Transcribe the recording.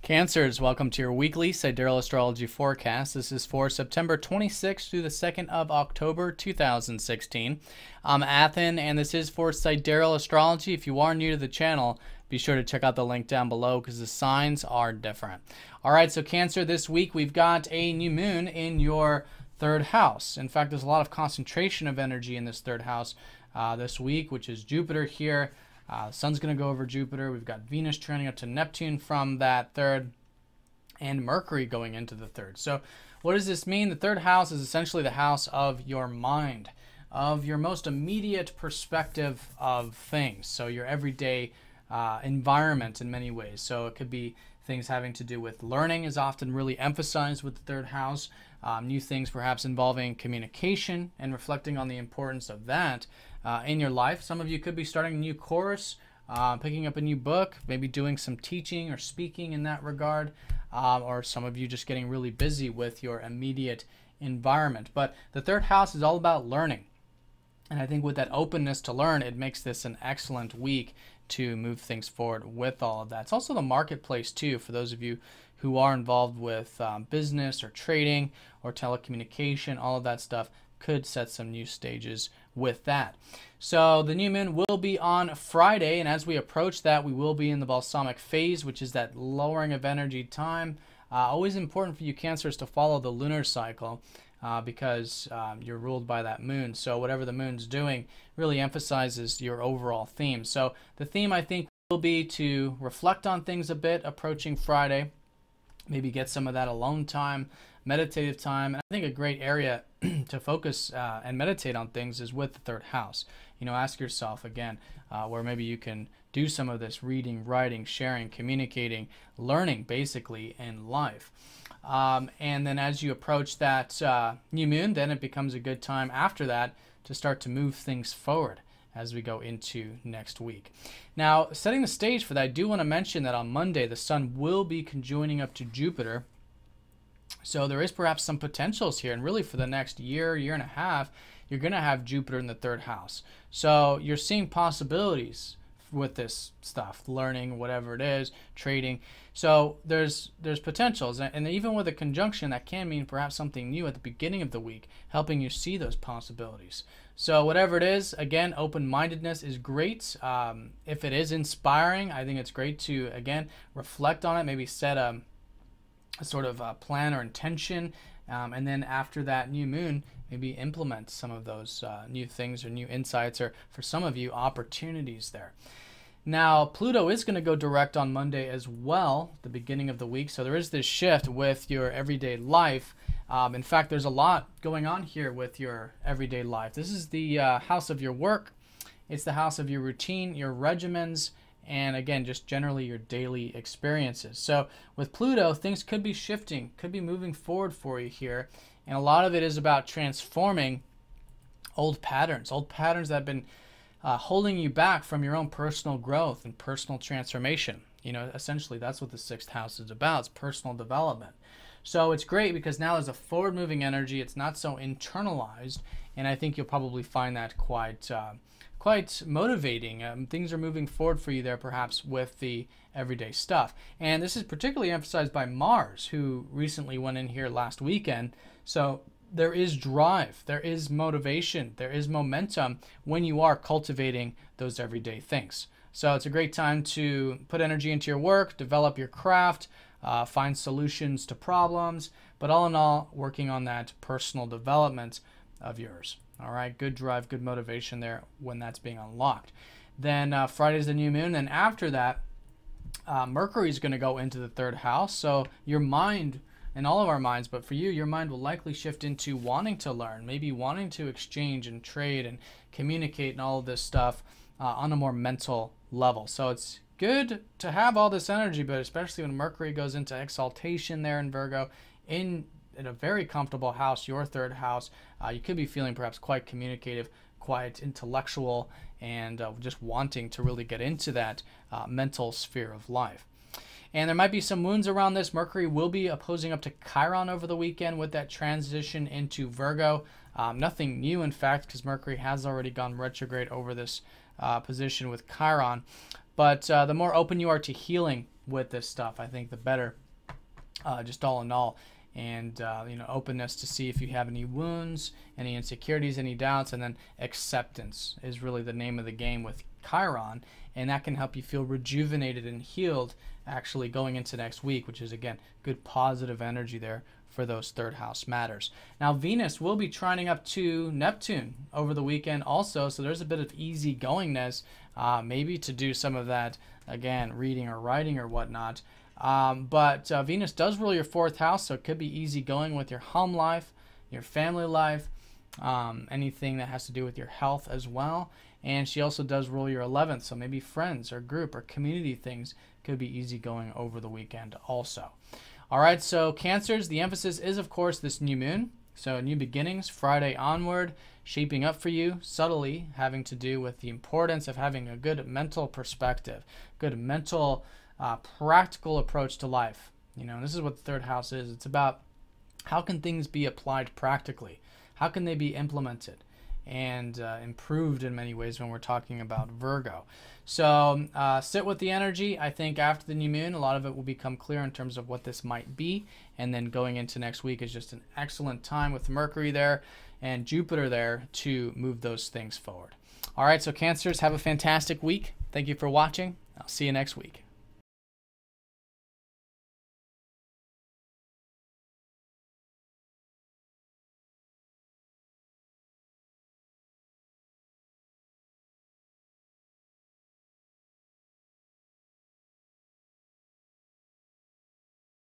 Cancers, welcome to your weekly Sidereal Astrology forecast. This is for September 26th through the 2nd of October 2016. I'm Athen, and this is for Sidereal Astrology. If you are new to the channel, be sure to check out the link down below because the signs are different. All right, so Cancer, this week we've got a new moon in your third house. In fact, there's a lot of concentration of energy in this third house this week, which is Jupiter here. The sun's going to go over Jupiter. We've got Venus trailing up to Neptune from that third, and Mercury going into the third. So what does this mean? The third house is essentially the house of your mind, of your most immediate perspective of things. So your everyday environment in many ways. So it could be things having to do with learning is often really emphasized with the third house. New things perhaps involving communication and reflecting on the importance of that in your life. Some of you could be starting a new course, picking up a new book, maybe doing some teaching or speaking in that regard, or some of you just getting really busy with your immediate environment. But the third house is all about learning. And I think with that openness to learn, it makes this an excellent week to move things forward with all of that. It's also the marketplace too, for those of you who are involved with business or trading or telecommunication. All of that stuff could set some new stages with that. So the new moon will be on Friday, and as we approach that, we will be in the Balsamic phase, which is that lowering of energy time. Always important for you Cancers to follow the lunar cycle because you're ruled by that moon. So whatever the moon's doing really emphasizes your overall theme. So the theme, I think, will be to reflect on things a bit approaching Friday, maybe get some of that alone time, meditative time. And I think a great area to focus and meditate on things is with the third house. You know, ask yourself again where maybe you can do some of this reading, writing, sharing, communicating, learning basically in life. And then as you approach that new moon, then it becomes a good time after that to start to move things forward as we go into next week. Now, setting the stage for that, I do want to mention that on Monday, the sun will be conjoining up to Jupiter. So there is perhaps some potentials here. And really for the next year, year and a half, you're going to have Jupiter in the third house. So you're seeing possibilities with this stuff, learning, whatever it is, trading. So there's potentials. And even with a conjunction, that can mean perhaps something new at the beginning of the week, helping you see those possibilities. So whatever it is, again, open-mindedness is great. If it is inspiring, I think it's great to, again, reflect on it, maybe set a sort of a plan or intention, and then after that new moon, maybe implement some of those new things or new insights, or for some of you, opportunities there. Now, Pluto is going to go direct on Monday as well, the beginning of the week. So there is this shift with your everyday life. In fact, there's a lot going on here with your everyday life. This is the house of your work. It's the house of your routine, your regimens, and again, just generally your daily experiences. So with Pluto, things could be shifting, could be moving forward for you here. And a lot of it is about transforming old patterns that have been holding you back from your own personal growth and personal transformation. You know, essentially that's what the sixth house is about. It's personal development. So it's great because now there's a forward-moving energy. It's not so internalized, and I think you'll probably find that quite motivating. Things are moving forward for you there, perhaps with the everyday stuff. And this is particularly emphasized by Mars, who recently went in here last weekend. So there is drive, there is motivation, there is momentum when you are cultivating those everyday things. So it's a great time to put energy into your work, develop your craft, find solutions to problems, but all in all, working on that personal development of yours. All right, good drive, good motivation there when that's being unlocked. Then Friday's the new moon, and after that, Mercury is going to go into the third house. So your mind, and all of our minds, but for you, your mind will likely shift into wanting to learn, maybe wanting to exchange and trade and communicate and all of this stuff on a more mental level. So it's good to have all this energy, but especially when Mercury goes into exaltation there in Virgo, in a very comfortable house, your third house, you could be feeling perhaps quite communicative, quite intellectual, and just wanting to really get into that mental sphere of life. And there might be some wounds around this. Mercury will be opposing up to Chiron over the weekend with that transition into Virgo. Nothing new, in fact, because Mercury has already gone retrograde over this position with Chiron. But the more open you are to healing with this stuff, I think the better, just all in all. And, openness to see if you have any wounds, any insecurities, any doubts, and then acceptance is really the name of the game with Chiron. And that can help you feel rejuvenated and healed actually going into next week, which is, again, good positive energy there for those third house matters. Now, Venus will be trining up to Neptune over the weekend also, so there's a bit of easygoingness, maybe to do some of that, again, reading or writing or whatnot. But Venus does rule your fourth house, so it could be easygoing with your home life, your family life, anything that has to do with your health as well. And she also does rule your 11th, so maybe friends or group or community things could be easygoing over the weekend also. All right, so Cancers, the emphasis is, of course, this new moon. So new beginnings, Friday onward, shaping up for you, subtly having to do with the importance of having a good mental perspective, good mental, practical approach to life. This is what the third house is. It's about how can things be applied practically? How can they be implemented and improved in many ways when we're talking about Virgo? So sit with the energy. I think after the new moon, a lot of it will become clear in terms of what this might be. And then going into next week is just an excellent time with Mercury there and Jupiter there to move those things forward. All right, so Cancers, have a fantastic week. Thank you for watching. I'll see you next week.